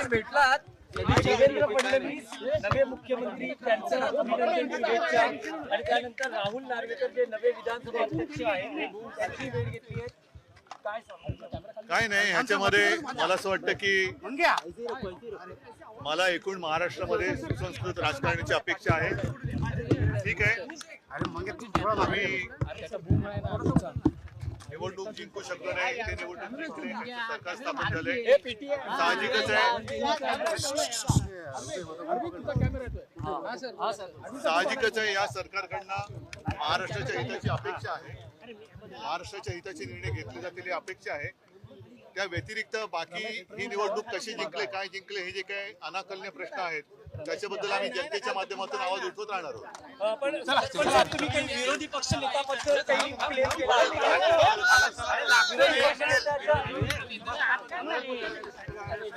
भेटलात देवेंद्र फडणवीस नवे मुख्यमंत्री त्यांचं अभिनंदन शुभेच्छा आणि त्यानंतर राहुल नार्वेकर जे नवे विधानसभा अध्यक्ष आहेत त्यांची भेट घेतली आहे. काय काय नाही ह्याच्यामध्ये मला असं वाटतं की मला एकूण महाराष्ट्रामध्ये सुसंस्कृत राजकारणाची अपेक्षा आहे. ठीक आहे, आम्ही निवडणूक जिंकू शकलो नाही, ते निवडणूक जिंकले, सरकार स्थापन झाले, साहजिकच आहे. साहजिकच आहे, या सरकारकडनं महाराष्ट्राच्या हिताची अपेक्षा आहे, महाराष्ट्राच्या हिताचे निर्णय घेतले जातील ही अपेक्षा आहे. त्या व्यतिरिक्त बाकी ही निवडणूक कशी जिंकले, काय जिंकले, हे जे काही अनाकलनीय प्रश्न आहेत त्याच्याबद्दल आम्ही जनतेच्या माध्यमातून आवाज उठवत राहणार आहोत. पण तुम्ही काही विरोधी पक्ष नेत्याबद्दल काही